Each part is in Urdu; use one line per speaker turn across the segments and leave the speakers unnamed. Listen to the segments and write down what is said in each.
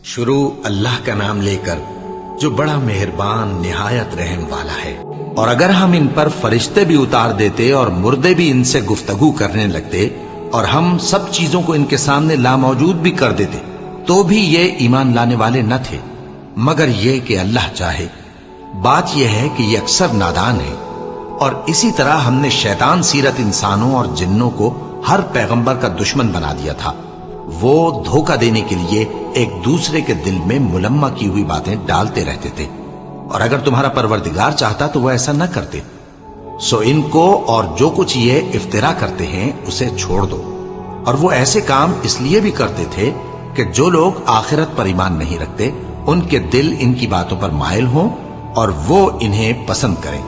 شروع اللہ کا نام لے کر جو بڑا مہربان نہایت رحم والا ہے۔ اور اگر ہم ان پر فرشتے بھی اتار دیتے اور مردے بھی ان سے گفتگو کرنے لگتے اور ہم سب چیزوں کو ان کے سامنے لاموجود بھی کر دیتے تو بھی یہ ایمان لانے والے نہ تھے، مگر یہ کہ اللہ چاہے۔ بات یہ ہے کہ یہ اکثر نادان ہے۔ اور اسی طرح ہم نے شیطان سیرت انسانوں اور جنوں کو ہر پیغمبر کا دشمن بنا دیا تھا۔ وہ دھوکہ دینے کے لیے ایک دوسرے کے دل میں ملمہ کی ہوئی باتیں ڈالتے رہتے تھے، اور اگر تمہارا پروردگار چاہتا تو وہ ایسا نہ کرتے۔ سو ان کو اور جو کچھ یہ افترا کرتے ہیں اسے چھوڑ دو۔ اور وہ ایسے کام اس لیے بھی کرتے تھے کہ جو لوگ آخرت پر ایمان نہیں رکھتے ان کے دل ان کی باتوں پر مائل ہوں اور وہ انہیں پسند کریں،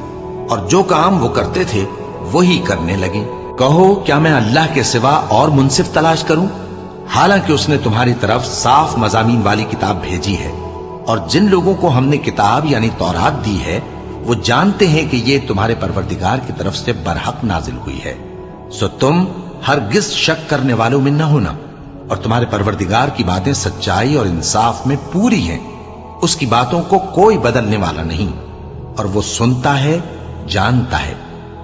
اور جو کام وہ کرتے تھے وہی کرنے لگیں۔ کہو کیا میں اللہ کے سوا اور منصف تلاش کروں، حالانکہ اس نے تمہاری طرف صاف مضامین والی کتاب بھیجی ہے، اور جن لوگوں کو ہم نے کتاب یعنی تورات دی ہے وہ جانتے ہیں کہ یہ تمہارے پروردگار کی طرف سے برحق نازل ہوئی ہے۔ سو تم ہرگز شک کرنے والوں میں نہ ہونا، اور تمہارے پروردگار کی باتیں سچائی اور انصاف میں پوری ہیں، اس کی باتوں کو کوئی بدلنے والا نہیں، اور وہ سنتا ہے جانتا ہے۔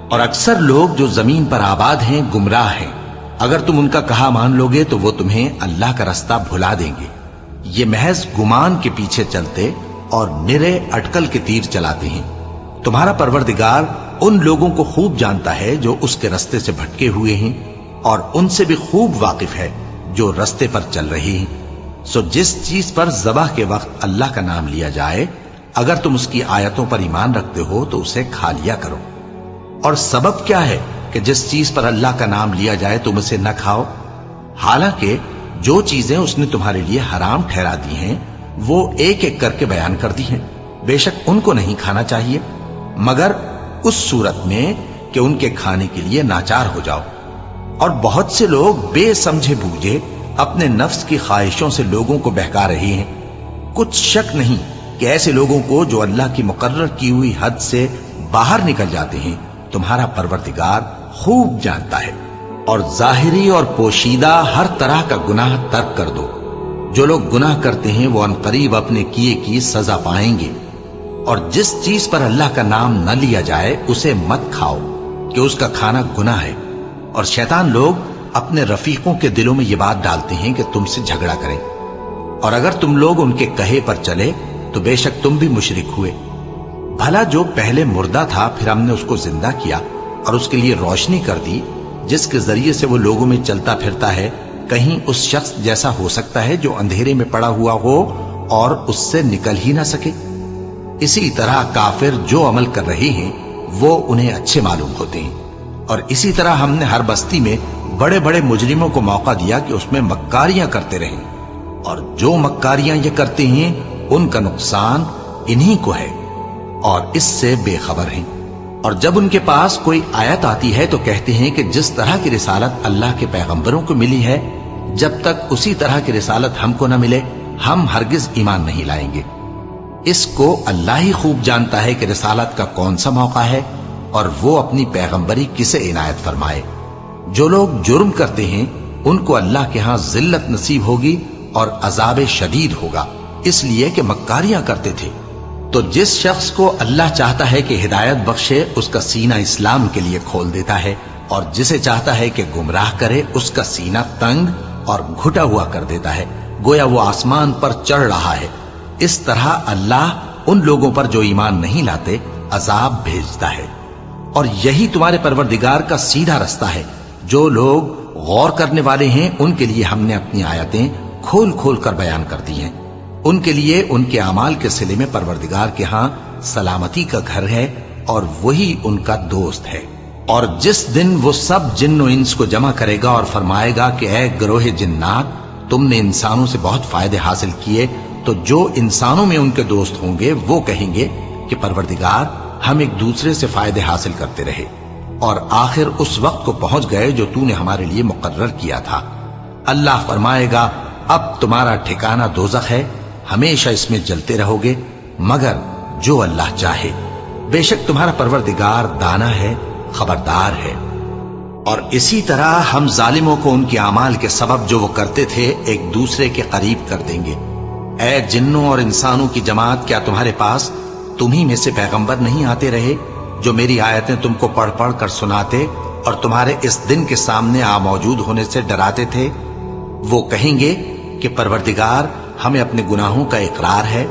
اور اکثر لوگ جو زمین پر آباد ہیں گمراہ ہیں، اگر تم ان کا کہا مان لوگے تو وہ تمہیں اللہ کا رستہ بھلا دیں گے۔ یہ محض گمان کے پیچھے چلتے اور نرے اٹکل کے تیر چلاتے ہیں۔ تمہارا پروردگار ان لوگوں کو خوب جانتا ہے جو اس کے رستے سے بھٹکے ہوئے ہیں، اور ان سے بھی خوب واقف ہے جو رستے پر چل رہے ہیں۔ سو جس چیز پر ذبح کے وقت اللہ کا نام لیا جائے اگر تم اس کی آیتوں پر ایمان رکھتے ہو تو اسے کھا لیا کرو۔ اور سبب کیا ہے کہ جس چیز پر اللہ کا نام لیا جائے تم اسے نہ کھاؤ، حالانکہ جو چیزیں اس نے تمہارے لیے حرام ٹھہرا دی ہیں وہ ایک ایک کر کے بیان کر دی ہیں۔ بے شک ان کو نہیں کھانا چاہیے مگر اس صورت میں کہ ان کے کھانے کے لیے ناچار ہو جاؤ۔ اور بہت سے لوگ بے سمجھے بوجھے اپنے نفس کی خواہشوں سے لوگوں کو بہکا رہے ہیں۔ کچھ شک نہیں کہ ایسے لوگوں کو جو اللہ کی مقرر کی ہوئی حد سے باہر نکل جاتے ہیں تمہارا پروردگار خوب جانتا ہے۔ اور ظاہری اور پوشیدہ ہر طرح کا گناہ ترک کر دو۔ جو لوگ گناہ کرتے ہیں وہ عنقریب اپنے کیے کی سزا پائیں گے۔ اور جس چیز پر اللہ کا نام نہ لیا جائے اسے مت کھاؤ کہ اس کا کھانا گناہ ہے۔ اور شیطان لوگ اپنے رفیقوں کے دلوں میں یہ بات ڈالتے ہیں کہ تم سے جھگڑا کریں، اور اگر تم لوگ ان کے کہے پر چلے تو بے شک تم بھی مشرک ہوئے۔ بھلا جو پہلے مردہ تھا پھر ہم نے اس کو زندہ کیا اور اس کے لیے روشنی کر دی جس کے ذریعے سے وہ لوگوں میں چلتا پھرتا ہے، کہیں اس شخص جیسا ہو سکتا ہے جو اندھیرے میں پڑا ہوا ہو اور اس سے نکل ہی نہ سکے؟ اسی طرح کافر جو عمل کر رہے ہیں وہ انہیں اچھے معلوم ہوتے ہیں۔ اور اسی طرح ہم نے ہر بستی میں بڑے بڑے مجرموں کو موقع دیا کہ اس میں مکاریاں کرتے رہیں، اور جو مکاریاں یہ کرتے ہیں ان کا نقصان انہی کو ہے اور اس سے بے خبر ہیں۔ اور جب ان کے پاس کوئی آیت آتی ہے تو کہتے ہیں کہ جس طرح کی رسالت اللہ کے پیغمبروں کو ملی ہے جب تک اسی طرح کی رسالت ہم کو نہ ملے ہم ہرگز ایمان نہیں لائیں گے۔ اس کو اللہ ہی خوب جانتا ہے کہ رسالت کا کون سا موقع ہے اور وہ اپنی پیغمبری کسے عنایت فرمائے۔ جو لوگ جرم کرتے ہیں ان کو اللہ کے ہاں ذلت نصیب ہوگی اور عذاب شدید ہوگا، اس لیے کہ مکاریاں کرتے تھے۔ تو جس شخص کو اللہ چاہتا ہے کہ ہدایت بخشے اس کا سینہ اسلام کے لیے کھول دیتا ہے، اور جسے چاہتا ہے کہ گمراہ کرے اس کا سینہ تنگ اور گھٹا ہوا کر دیتا ہے، گویا وہ آسمان پر چڑھ رہا ہے۔ اس طرح اللہ ان لوگوں پر جو ایمان نہیں لاتے عذاب بھیجتا ہے۔ اور یہی تمہارے پروردگار کا سیدھا رستہ ہے۔ جو لوگ غور کرنے والے ہیں ان کے لیے ہم نے اپنی آیتیں کھول کھول کر بیان کر دی ہیں۔ ان کے لیے ان کے اعمال کے صلے میں پروردگار کے ہاں سلامتی کا گھر ہے اور وہی ان کا دوست ہے۔ اور جس دن وہ سب جن و انس کو جمع کرے گا اور فرمائے گا کہ اے گروہ جنات، تم نے انسانوں سے بہت فائدے حاصل کیے، تو جو انسانوں میں ان کے دوست ہوں گے وہ کہیں گے کہ پروردگار ہم ایک دوسرے سے فائدے حاصل کرتے رہے اور آخر اس وقت کو پہنچ گئے جو تو نے ہمارے لیے مقرر کیا تھا۔ اللہ فرمائے گا اب تمہارا ٹھکانہ دوزخ ہے، ہمیشہ اس میں جلتے رہو گے مگر جو اللہ چاہے۔ بے شک تمہارا پروردگار دانا ہے، خبردار ہے۔ اور اسی طرح ہم ظالموں کو ان کے اعمال کے سبب جو وہ کرتے تھے ایک دوسرے کے قریب کر دیں گے۔ اے جنوں اور انسانوں کی جماعت، کیا تمہارے پاس تمہیں میں سے پیغمبر نہیں آتے رہے جو میری آیتیں تم کو پڑھ پڑھ کر سناتے اور تمہارے اس دن کے سامنے آ موجود ہونے سے ڈراتے تھے؟ وہ کہیں گے کہ پروردگار، ہمیں اپنے گناہوں کا اقرار ہے،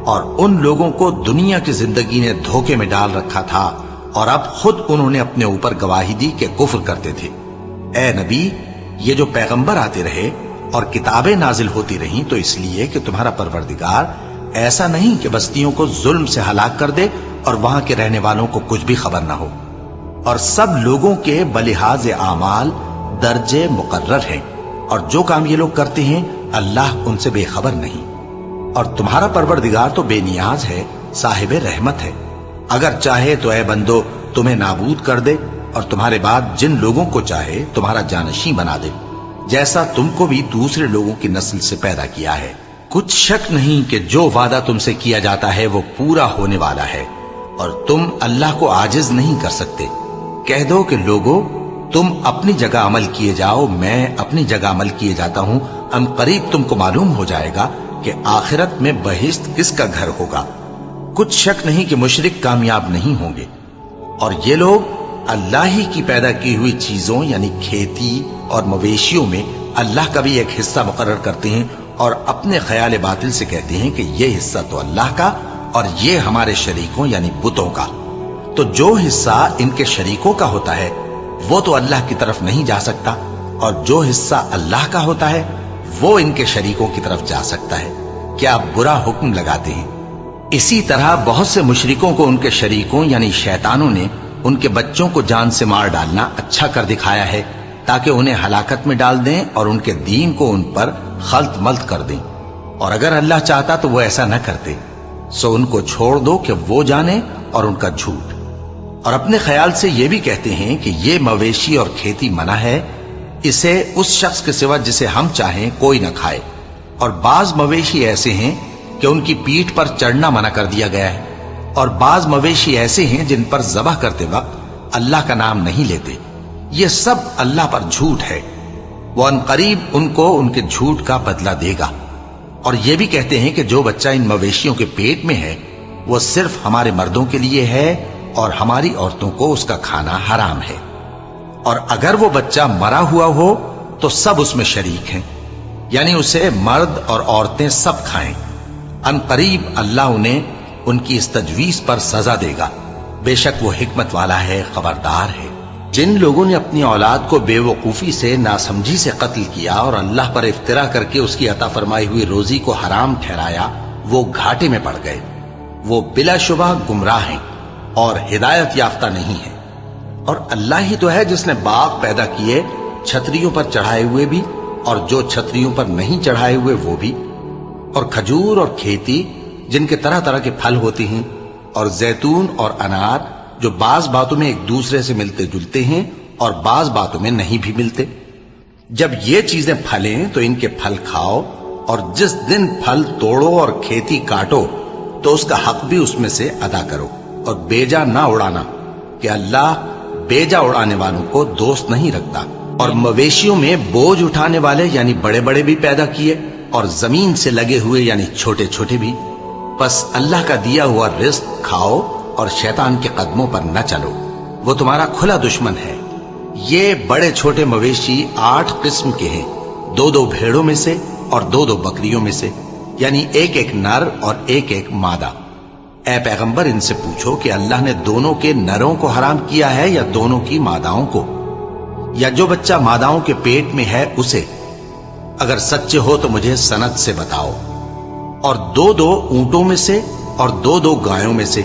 اور ان لوگوں کو دنیا کی زندگی نے دھوکے میں ڈال رکھا تھا اور اب خود انہوں نے اپنے اوپر گواہی دی کہ کفر کرتے تھے۔ اے نبی، یہ جو پیغمبر آتے رہے اور کتابیں نازل ہوتی رہیں تو اس لیے کہ تمہارا پروردگار ایسا نہیں کہ بستیوں کو ظلم سے ہلاک کر دے اور وہاں کے رہنے والوں کو کچھ بھی خبر نہ ہو، اور سب لوگوں کے بلحاظ اعمال درجے مقرر ہیں، اور جو کام یہ لوگ کرتے ہیں اللہ ان سے بے خبر نہیں۔ اور تمہارا پروردگار تو بے نیاز ہے، صاحب رحمت ہے، اگر چاہے تو اے بندو تمہیں نابود کر دے اور تمہارے بعد جن لوگوں کو چاہے تمہارا جانشین بنا دے، جیسا تم کو بھی دوسرے لوگوں کی نسل سے پیدا کیا ہے۔ کچھ شک نہیں کہ جو وعدہ تم سے کیا جاتا ہے وہ پورا ہونے والا ہے، اور تم اللہ کو عاجز نہیں کر سکتے۔ کہہ دو کہ لوگو، تم اپنی جگہ عمل کیے جاؤ، میں اپنی جگہ عمل کیے جاتا ہوں، ان قریب تم کو معلوم ہو جائے گا کہ آخرت میں بہشت کس کا گھر ہوگا۔ کچھ شک نہیں کہ مشرک کامیاب نہیں ہوں گے، اور یہ لوگ اللہ ہی کی پیدا کی ہوئی چیزوں یعنی کھیتی اور مویشیوں میں اللہ کا بھی ایک حصہ مقرر کرتے ہیں، اور اپنے خیال باطل سے کہتے ہیں کہ یہ حصہ تو اللہ کا اور یہ ہمارے شریکوں یعنی بتوں کا۔ تو جو حصہ ان کے شریکوں کا ہوتا ہے وہ تو اللہ کی طرف نہیں جا سکتا، اور جو حصہ اللہ کا ہوتا ہے وہ ان کے شریکوں کی طرف جا سکتا ہے۔ کیا برا حکم لگاتے ہیں؟ اسی طرح بہت سے مشرکوں کو ان کے شریکوں یعنی شیطانوں نے ان کے بچوں کو جان سے مار ڈالنا اچھا کر دکھایا ہے، تاکہ انہیں ہلاکت میں ڈال دیں اور ان کے دین کو ان پر خلط ملط کر دیں، اور اگر اللہ چاہتا تو وہ ایسا نہ کرتے۔ سو ان کو چھوڑ دو کہ وہ جانے اور ان کا جھوٹ، اور اپنے خیال سے یہ بھی کہتے ہیں کہ یہ مویشی اور کھیتی منع ہے، اسے اس شخص کے سوا جسے ہم چاہیں کوئی نہ کھائے، اور بعض مویشی ایسے ہیں کہ ان کی پیٹھ پر چڑھنا منع کر دیا گیا ہے، اور بعض مویشی ایسے ہیں جن پر ذبح کرتے وقت اللہ کا نام نہیں لیتے۔ یہ سب اللہ پر جھوٹ ہے، وہ ان قریب ان کو ان کے جھوٹ کا بدلہ دے گا۔ اور یہ بھی کہتے ہیں کہ جو بچہ ان مویشیوں کے پیٹ میں ہے وہ صرف ہمارے مردوں کے لیے ہے اور ہماری عورتوں کو اس کا کھانا حرام ہے، اور اگر وہ بچہ مرا ہوا ہو تو سب اس میں شریک ہیں، یعنی اسے مرد اور عورتیں سب کھائیں۔ ان قریب اللہ انہیں ان کی اس تجویز پر سزا دے گا، بے شک وہ حکمت والا ہے، خبردار ہے۔ جن لوگوں نے اپنی اولاد کو بے وقوفی سے، ناسمجھی سے قتل کیا اور اللہ پر افترا کر کے اس کی عطا فرمائی ہوئی روزی کو حرام ٹھہرایا، وہ گھاٹے میں پڑ گئے، وہ بلا شبہ گمراہ ہیں اور ہدایت یافتہ نہیں ہیں۔ اور اللہ ہی تو ہے جس نے باغ پیدا کیے، چھتریوں پر چڑھائے ہوئے بھی اور جو چھتریوں پر نہیں چڑھائے ہوئے وہ بھی، اور کھجور اور کھیتی جن کے طرح طرح کے پھل ہوتے ہیں، اور زیتون اور انار جو بعض باتوں میں ایک دوسرے سے ملتے جلتے ہیں اور بعض باتوں میں نہیں بھی ملتے۔ جب یہ چیزیں پھلیں تو ان کے پھل کھاؤ، اور جس دن پھل توڑو اور کھیتی کاٹو تو اس کا حق بھی اس میں سے ادا کرو، اور بیجا نہ اڑانا کہ اللہ بیجا اڑانے والوں کو دوست نہیں رکھتا۔ اور مویشیوں میں بوجھ اٹھانے والے یعنی بڑے بڑے بھی پیدا کیے، اور زمین سے لگے ہوئے یعنی چھوٹے چھوٹے بھی۔ بس اللہ کا دیا ہوا رزق کھاؤ اور شیطان کے قدموں پر نہ چلو، وہ تمہارا کھلا دشمن ہے۔ یہ بڑے چھوٹے مویشی 8 قسم کے ہیں، 2 بھیڑوں میں سے اور 2 بکریوں میں سے، یعنی ایک نر اور ایک مادہ۔ اے پیغمبر ان سے پوچھو کہ اللہ نے دونوں کے نروں کو حرام کیا ہے یا دونوں کی ماداؤں کو، یا جو بچہ ماداؤں کے پیٹ میں ہے اسے؟ اگر سچے ہو تو مجھے سند سے بتاؤ۔ اور 2 اونٹوں میں سے اور 2 گایوں میں سے،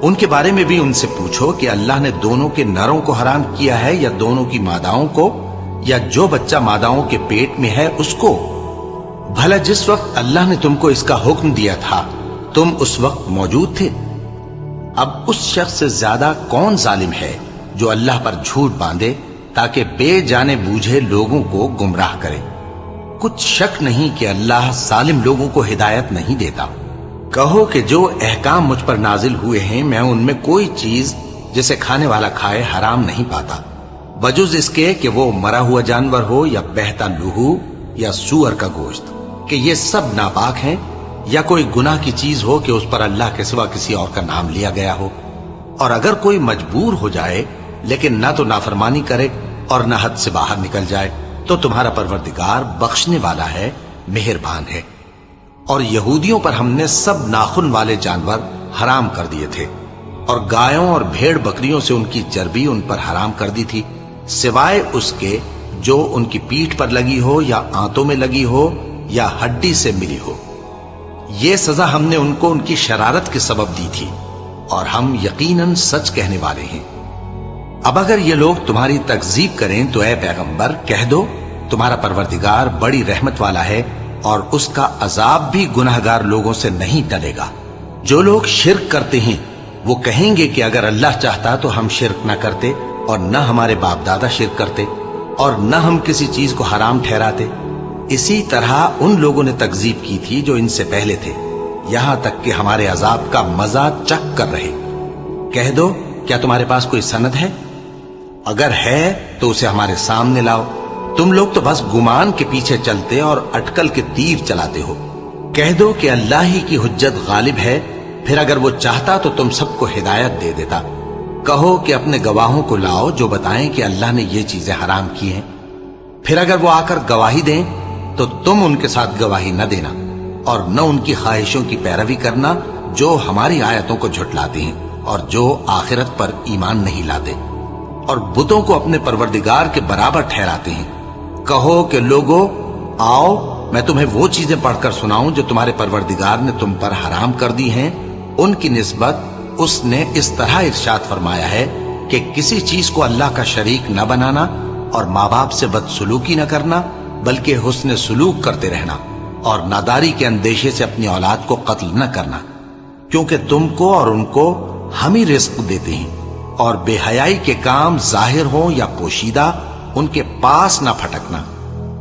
ان کے بارے میں بھی ان سے پوچھو کہ اللہ نے دونوں کے نروں کو حرام کیا ہے یا دونوں کی ماداؤں کو، یا جو بچہ ماداؤں کے پیٹ میں ہے اس کو؟ بھلا جس وقت اللہ نے تم کو اس کا حکم دیا تھا تم اس وقت موجود تھے؟ اب اس شخص سے زیادہ کون ظالم ہے جو اللہ پر جھوٹ باندھے تاکہ بے جانے بوجھے لوگوں کو گمراہ کرے؟ کچھ شک نہیں کہ اللہ ظالم لوگوں کو ہدایت نہیں دیتا۔ کہو کہ جو احکام مجھ پر نازل ہوئے ہیں میں ان میں کوئی چیز جسے کھانے والا کھائے حرام نہیں پاتا، بجز اس کے کہ وہ مرا ہوا جانور ہو یا بہتا لہو یا سور کا گوشت۔ کہ یہ سب ناپاک ہیں یا کوئی گناہ کی چیز ہو کہ اس پر اللہ کے سوا کسی اور کا نام لیا گیا ہو. اور اگر کوئی مجبور ہو جائے لیکن نہ تو نافرمانی کرے اور نہ حد سے باہر نکل جائے تو تمہارا پروردگار بخشنے والا ہے، مہربان ہے. اور یہودیوں پر ہم نے سب ناخن والے جانور حرام کر دیے تھے، اور گایوں اور بھیڑ بکریوں سے ان کی چربی ان پر حرام کر دی تھی، سوائے اس کے جو ان کی پیٹھ پر لگی ہو یا آنتوں میں لگی ہو یا ہڈی سے ملی ہو. یہ سزا ہم نے ان کو ان کی شرارت کے سبب دی تھی، اور ہم یقیناً سچ کہنے والے ہیں. اب اگر یہ لوگ تمہاری تکذیب کریں تو اے پیغمبر کہہ دو تمہارا پروردگار بڑی رحمت والا ہے، اور اس کا عذاب بھی گناہگار لوگوں سے نہیں ٹلے گا. جو لوگ شرک کرتے ہیں وہ کہیں گے کہ اگر اللہ چاہتا تو ہم شرک نہ کرتے، اور نہ ہمارے باپ دادا شرک کرتے، اور نہ ہم کسی چیز کو حرام ٹھہراتے. اسی طرح ان لوگوں نے تکذیب کی تھی جو ان سے پہلے تھے، یہاں تک کہ ہمارے عذاب کا مزہ چکھ کر رہے. کہہ دو کیا تمہارے پاس کوئی سند ہے؟ اگر ہے تو اسے ہمارے سامنے لاؤ. تم لوگ تو بس گمان کے پیچھے چلتے اور اٹکل کے تیر چلاتے ہو. کہہ دو کہ اللہ ہی کی حجت غالب ہے، پھر اگر وہ چاہتا تو تم سب کو ہدایت دے دیتا. کہو کہ اپنے گواہوں کو لاؤ جو بتائیں کہ اللہ نے یہ چیزیں حرام کی ہیں. پھر اگر وہ آ کر گواہی دیں تو تم ان کے ساتھ گواہی نہ دینا، اور نہ ان کی خواہشوں کی پیروی کرنا جو ہماری آیتوں کو جھٹلاتے ہیں اور جو آخرت پر ایمان نہیں لاتے، اور بتوں کو اپنے پروردگار کے برابر ٹھہراتے ہیں. کہو کہ لوگو آؤ میں تمہیں وہ چیزیں پڑھ کر سناؤں جو تمہارے پروردگار نے تم پر حرام کر دی ہیں. ان کی نسبت اس نے اس طرح ارشاد فرمایا ہے کہ کسی چیز کو اللہ کا شریک نہ بنانا، اور ماں باپ سے بدسلوکی نہ کرنا بلکہ حسن سلوک کرتے رہنا، اور ناداری کے اندیشے سے اپنی اولاد کو قتل نہ کرنا، کیونکہ تم کو اور ان کو ہم ہی رزق دیتے ہیں. اور بے حیائی کے کام ظاہر ہوں یا پوشیدہ ان کے پاس نہ پھٹکنا،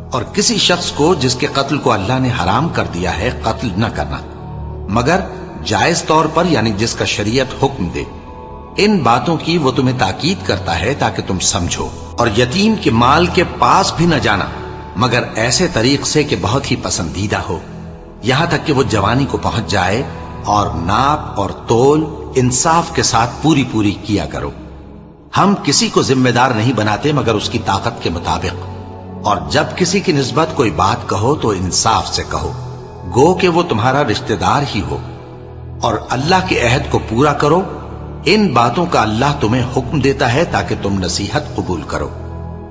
اور کسی شخص کو جس کے قتل کو اللہ نے حرام کر دیا ہے قتل نہ کرنا مگر جائز طور پر، یعنی جس کا شریعت حکم دے. ان باتوں کی وہ تمہیں تاکید کرتا ہے تاکہ تم سمجھو. اور یتیم کے مال کے پاس بھی نہ جانا مگر ایسے طریق سے کہ بہت ہی پسندیدہ ہو، یہاں تک کہ وہ جوانی کو پہنچ جائے. اور ناپ اور تول انصاف کے ساتھ پوری پوری کیا کرو. ہم کسی کو ذمہ دار نہیں بناتے مگر اس کی طاقت کے مطابق. اور جب کسی کی نسبت کوئی بات کہو تو انصاف سے کہو، گو کہ وہ تمہارا رشتہ دار ہی ہو. اور اللہ کے عہد کو پورا کرو. ان باتوں کا اللہ تمہیں حکم دیتا ہے تاکہ تم نصیحت قبول کرو.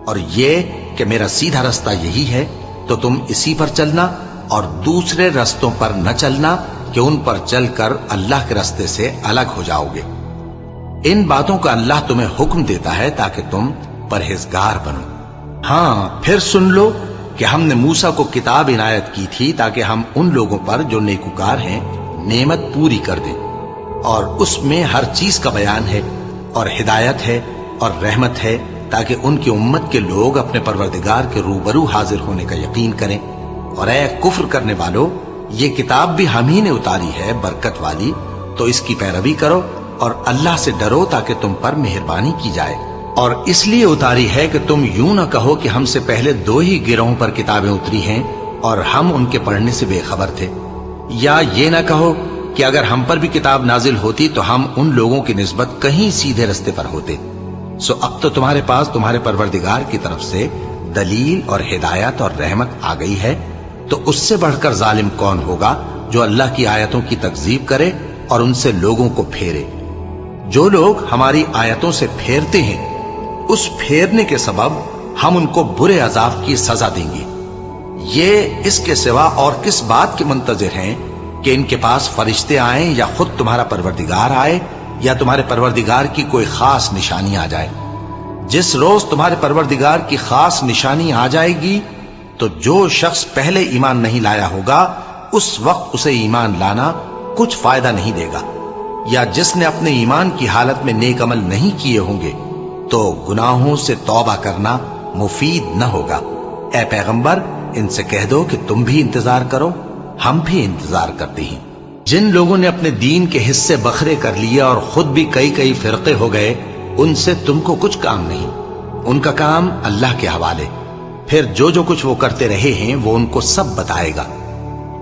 اور یہ کہ میرا سیدھا رستہ یہی ہے تو تم اسی پر چلنا، اور دوسرے رستوں پر نہ چلنا کہ ان پر چل کر اللہ کے رستے سے الگ ہو جاؤ گے. ان باتوں کا اللہ تمہیں حکم دیتا ہے تاکہ تم پرہیزگار بنو. ہاں پھر سن لو کہ ہم نے موسیٰ کو کتاب عنایت کی تھی تاکہ ہم ان لوگوں پر جو نیکوکار ہیں نعمت پوری کر دیں، اور اس میں ہر چیز کا بیان ہے اور ہدایت ہے اور رحمت ہے، تاکہ ان کی امت کے لوگ اپنے پروردگار کے روبرو حاضر ہونے کا یقین کریں. اور اے کفر کرنے والو، یہ کتاب بھی ہم ہی نے اتاری ہے برکت والی، تو اس کی پیروی کرو اور اللہ سے ڈرو تاکہ تم پر مہربانی کی جائے. اور اس لیے اتاری ہے کہ تم یوں نہ کہو کہ ہم سے پہلے 2 ہی گروہوں پر کتابیں اتری ہیں اور ہم ان کے پڑھنے سے بے خبر تھے، یا یہ نہ کہو کہ اگر ہم پر بھی کتاب نازل ہوتی تو ہم ان لوگوں کی نسبت کہیں سیدھے رستے پر ہوتے. سو اب تو تمہارے پاس تمہارے پروردگار کی طرف سے دلیل اور ہدایت اور رحمت آ گئی ہے، تو اس سے بڑھ کر ظالم کون ہوگا جو اللہ کی آیتوں کی تکذیب کرے اور ان سے لوگوں کو پھیرے. جو لوگ ہماری آیتوں سے پھیرتے ہیں اس پھیرنے کے سبب ہم ان کو برے عذاب کی سزا دیں گے. یہ اس کے سوا اور کس بات کے منتظر ہیں کہ ان کے پاس فرشتے آئیں یا خود تمہارا پروردگار آئے یا تمہارے پروردگار کی کوئی خاص نشانی آ جائے. جس روز تمہارے پروردگار کی خاص نشانی آ جائے گی تو جو شخص پہلے ایمان نہیں لایا ہوگا اس وقت اسے ایمان لانا کچھ فائدہ نہیں دے گا، یا جس نے اپنے ایمان کی حالت میں نیک عمل نہیں کیے ہوں گے تو گناہوں سے توبہ کرنا مفید نہ ہوگا. اے پیغمبر ان سے کہہ دو کہ تم بھی انتظار کرو، ہم بھی انتظار کرتے ہیں. جن لوگوں نے اپنے دین کے حصے بکھرے کر لیے اور خود بھی کئی فرقے ہو گئے، ان سے تم کو کچھ کام نہیں، ان کا کام اللہ کے حوالے. پھر جو کچھ وہ کرتے رہے ہیں وہ ان کو سب بتائے گا.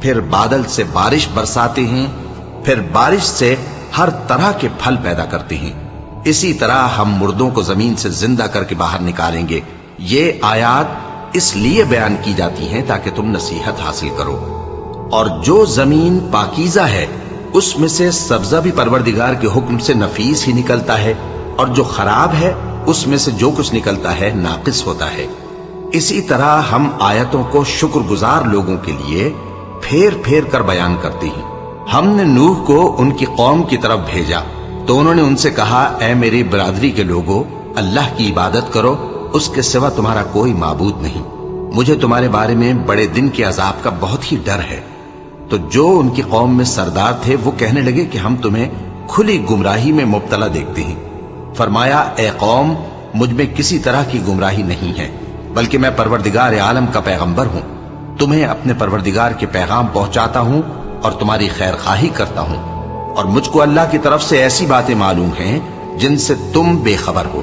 پھر بادل سے بارش برساتے ہیں، پھر بارش سے ہر طرح کے پھل پیدا کرتے ہیں، اسی طرح ہم مردوں کو زمین سے زندہ کر کے باہر نکالیں گے۔ یہ آیات اس لیے بیان کی جاتی ہیں تاکہ تم نصیحت حاصل کرو۔ اور جو زمین پاکیزہ ہے اس میں سے سبزہ بھی پروردگار کے حکم سے نفیس ہی نکلتا ہے، اور جو خراب ہے اس میں سے جو کچھ نکلتا ہے ناقص ہوتا ہے۔ اسی طرح ہم آیتوں کو شکر گزار لوگوں کے لیے پھیر پھیر کر بیان کرتے ہیں۔ ہم نے نوح کو ان کی قوم کی طرف بھیجا تو انہوں نے ان سے کہا، اے میری برادری کے لوگوں، اللہ کی عبادت کرو، اس کے سوا تمہارا کوئی معبود نہیں۔ مجھے تمہارے بارے میں بڑے دن کے عذاب کا بہت ہی ڈر ہے۔ تو جو ان کی قوم میں سردار تھے وہ کہنے لگے کہ ہم تمہیں کھلی گمراہی میں مبتلا دیکھتے ہیں۔ فرمایا، اے قوم، مجھ میں کسی طرح کی گمراہی نہیں ہے، بلکہ میں پروردگار عالم کا پیغمبر ہوں۔ تمہیں اپنے پروردگار کے پیغام پہنچاتا ہوں اور تمہاری خیر خواہی کرتا ہوں، اور مجھ کو اللہ کی طرف سے ایسی باتیں معلوم ہیں جن سے تم بے خبر ہو۔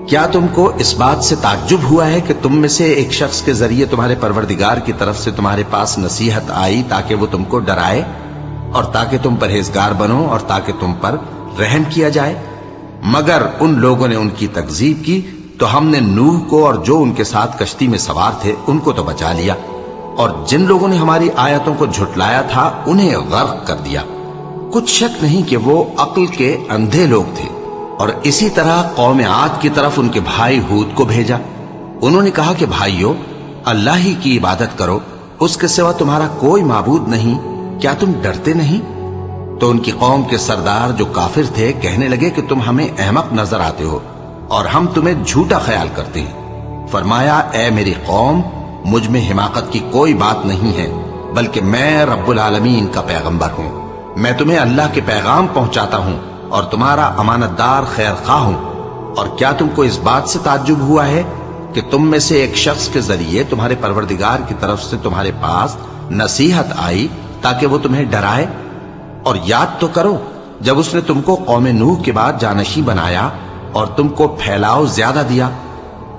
کیا تم کو اس بات سے تعجب ہوا ہے کہ تم میں سے ایک شخص کے ذریعے تمہارے پروردگار کی طرف سے تمہارے پاس نصیحت آئی تاکہ وہ تم کو ڈرائے اور تاکہ تم پرہیزگار بنو اور تاکہ تم پر رحم کیا جائے؟ مگر ان لوگوں نے ان کی تکذیب کی تو ہم نے نوح کو اور جو ان کے ساتھ کشتی میں سوار تھے ان کو تو بچا لیا، اور جن لوگوں نے ہماری آیتوں کو جھٹلایا تھا انہیں غرق کر دیا۔ کچھ شک نہیں کہ وہ عقل کے اندھے لوگ تھے۔ اور اسی طرح قوم عاد کی طرف ان کے بھائی ہود کو بھیجا۔ انہوں نے کہا کہ بھائیو، اللہ ہی کی عبادت کرو، اس کے سوا تمہارا کوئی معبود نہیں، کیا تم ڈرتے نہیں؟ تو ان کی قوم کے سردار جو کافر تھے کہنے لگے کہ تم ہمیں احمق نظر آتے ہو اور ہم تمہیں جھوٹا خیال کرتے ہیں۔ فرمایا، اے میری قوم، مجھ میں حماقت کی کوئی بات نہیں ہے، بلکہ میں رب العالمین کا پیغمبر ہوں۔ میں تمہیں اللہ کے پیغام پہنچاتا ہوں اور تمہارا امانت دار خیر خواہ ہوں۔ اور کیا تم کو اس بات سے تعجب ہوا ہے کہ تم میں سے ایک شخص کے ذریعے تمہارے پروردگار کی طرف سے تمہارے پاس نصیحت آئی تاکہ وہ تمہیں ڈرائے؟ اور یاد تو کرو جب اس نے تم کو قوم نوح کے بعد جانشین بنایا اور تم کو پھیلاؤ زیادہ دیا،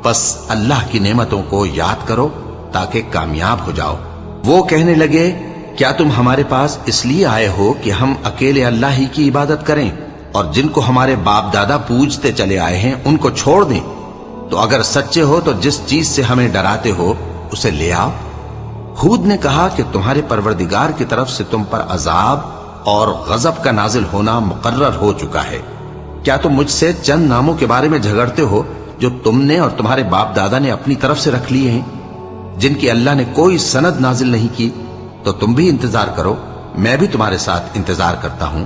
بس اللہ کی نعمتوں کو یاد کرو تاکہ کامیاب ہو جاؤ۔ وہ کہنے لگے، کیا تم ہمارے پاس اس لیے آئے ہو کہ ہم اکیلے اللہ ہی کی عبادت کریں اور جن کو ہمارے باپ دادا پوجتے چلے آئے ہیں ان کو چھوڑ دیں؟ تو اگر سچے ہو تو جس چیز سے ہمیں ڈراتے ہو اسے لے آؤ۔ ہود نے کہا کہ تمہارے پروردگار کی طرف سے تم پر عذاب اور غضب کا نازل ہونا مقرر ہو چکا ہے۔ کیا تم مجھ سے چند ناموں کے بارے میں جھگڑتے ہو جو تم نے اور تمہارے باپ دادا نے اپنی طرف سے رکھ لیے ہیں، جن کی اللہ نے کوئی سند نازل نہیں کی؟ تو تم بھی انتظار کرو، میں بھی تمہارے ساتھ انتظار کرتا ہوں۔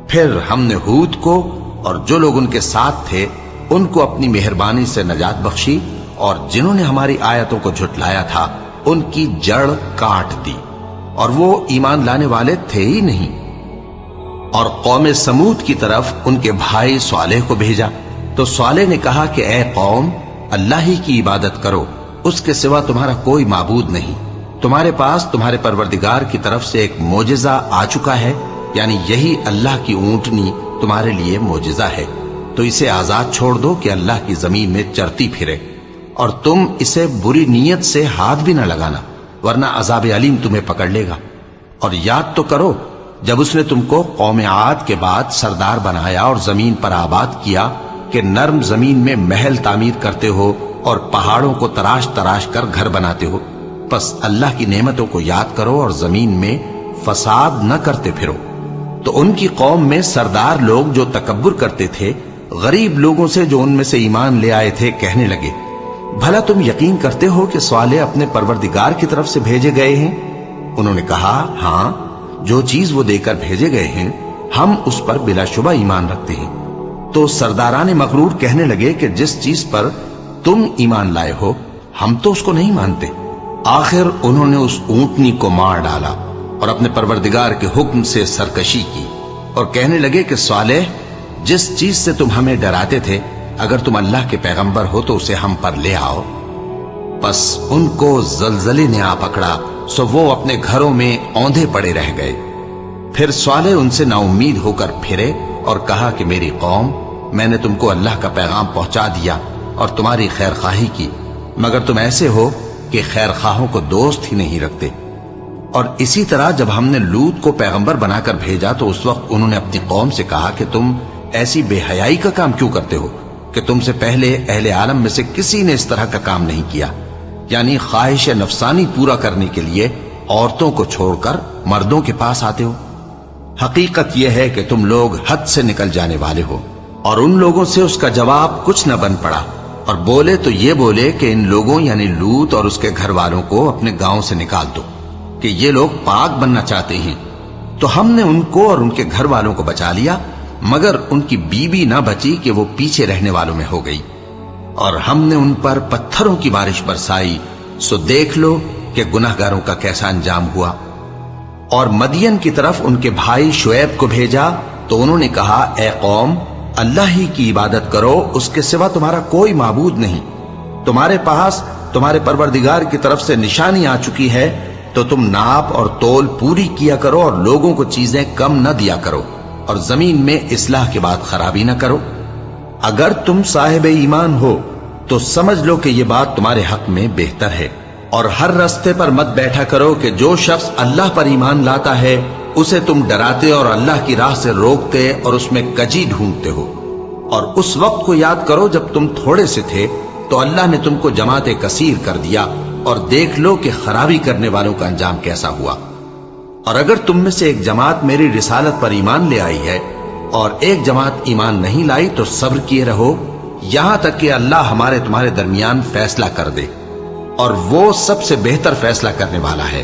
پھر ہم نے ہود کو اور جو لوگ ان کے ساتھ تھے ان کو اپنی مہربانی سے نجات بخشی، اور جنہوں نے ہماری آیتوں کو جھٹلایا تھا ان کی جڑ کاٹ دی، اور وہ ایمان لانے والے تھے ہی نہیں۔ اور قوم سمود کی طرف ان کے بھائی صالح کو بھیجا تو صالح نے کہا کہ اے قوم، اللہ ہی کی عبادت کرو، اس کے سوا تمہارا کوئی معبود نہیں۔ تمہارے پاس تمہارے پروردگار کی طرف سے ایک معجزہ آ چکا ہے، یعنی یہی اللہ کی اونٹنی تمہارے لیے معجزہ ہے، تو اسے آزاد چھوڑ دو کہ اللہ کی زمین میں چرتی پھرے، اور تم اسے بری نیت سے ہاتھ بھی نہ لگانا، ورنہ عذاب علیم تمہیں پکڑ لے گا۔ اور یاد تو کرو جب اس نے تم کو قوم عاد کے بعد سردار بنایا اور زمین پر آباد کیا کہ نرم زمین میں محل تعمیر کرتے ہو اور پہاڑوں کو تراش تراش کر گھر بناتے ہو، پس اللہ کی نعمتوں کو یاد کرو اور زمین میں فساد نہ کرتے پھرو۔ تو ان کی قوم میں سردار لوگ جو تکبر کرتے تھے غریب لوگوں سے جو ان میں سے ایمان لے آئے تھے کہنے لگے، بھلا تم یقین کرتے ہو کہ صالح اپنے پروردگار کی طرف سے بھیجے گئے ہیں؟ انہوں نے کہا، ہاں، جو چیز وہ دے کر بھیجے گئے ہیں ہم اس پر بلا شبہ ایمان رکھتے ہیں۔ تو سرداران مغرور کہنے لگے کہ جس چیز پر تم ایمان لائے ہو ہم تو اس کو نہیں مانتے۔ آخر انہوں نے اس اونٹنی کو مار ڈالا اور اپنے پروردگار کے حکم سے سرکشی کی، اور کہنے لگے کہ صالح، جس چیز سے تم ہمیں ڈراتے تھے اگر تم اللہ کے پیغمبر ہو تو اسے ہم پر لے آؤ۔ پس ان کو زلزلے نے آ پکڑا، سو وہ اپنے گھروں میں اوندھے پڑے رہ گئے۔ پھر صالح ان سے نا امید ہو کر پھرے اور کہا کہ میری قوم، میں نے تم کو اللہ کا پیغام پہنچا دیا اور تمہاری خیر خواہی کی، مگر تم ایسے ہو کہ خیر خواہوں کو دوست ہی نہیں رکھتے۔ اور اسی طرح جب ہم نے لوط کو پیغمبر بنا کر بھیجا تو اس وقت انہوں نے اپنی قوم سے کہا کہ تم ایسی بے حیائی کا کام کیوں کرتے ہو کہ تم سے پہلے اہل عالم میں سے کسی نے اس طرح کا کام نہیں کیا، یعنی خواہش نفسانی پورا کرنے کے لیے عورتوں کو چھوڑ کر مردوں کے پاس آتے ہو۔ حقیقت یہ ہے کہ تم لوگ حد سے نکل جانے والے ہو۔ اور ان لوگوں سے اس کا جواب کچھ نہ بن پڑا، اور بولے تو یہ بولے کہ ان لوگوں یعنی لوط اور اس کے گھر والوں کو اپنے گاؤں سے نکال دو کہ یہ لوگ پاک بننا چاہتے ہیں۔ تو ہم نے ان کو اور ان کے گھر والوں کو بچا لیا، مگر ان کی بیوی نہ بچی کہ وہ پیچھے رہنے والوں میں ہو گئی، اور ہم نے ان پر پتھروں کی بارش برسائی، سو دیکھ لو کہ گناہگاروں کا کیسا انجام ہوا۔ اور مدین کی طرف ان کے بھائی شعیب کو بھیجا تو انہوں نے کہا، اے قوم، اللہ ہی کی عبادت کرو، اس کے سوا تمہارا کوئی معبود نہیں۔ تمہارے پاس تمہارے پروردگار کی طرف سے نشانی آ چکی ہے، تو تم ناپ اور تول پوری کیا کرو اور لوگوں کو چیزیں کم نہ دیا کرو، اور زمین میں اصلاح کے بعد خرابی نہ کرو۔ اگر تم صاحب ایمان ہو تو سمجھ لو کہ یہ بات تمہارے حق میں بہتر ہے، اور ہر رستے پر مت بیٹھا کرو کہ جو شخص اللہ پر ایمان لاتا ہے اسے تم ڈراتے اور اللہ کی راہ سے روکتے اور اس میں کجی ڈھونڈتے ہو۔ اور اس وقت کو یاد کرو جب تم تھوڑے سے تھے تو اللہ نے تم کو جماعت کثیر کر دیا، اور دیکھ لو کہ خرابی کرنے والوں کا انجام کیسا ہوا۔ اور اگر تم میں سے ایک جماعت میری رسالت پر ایمان لے آئی ہے اور ایک جماعت ایمان نہیں لائی تو صبر کیے رہو یہاں تک کہ اللہ ہمارے تمہارے درمیان فیصلہ کر دے، اور وہ سب سے بہتر فیصلہ کرنے والا ہے۔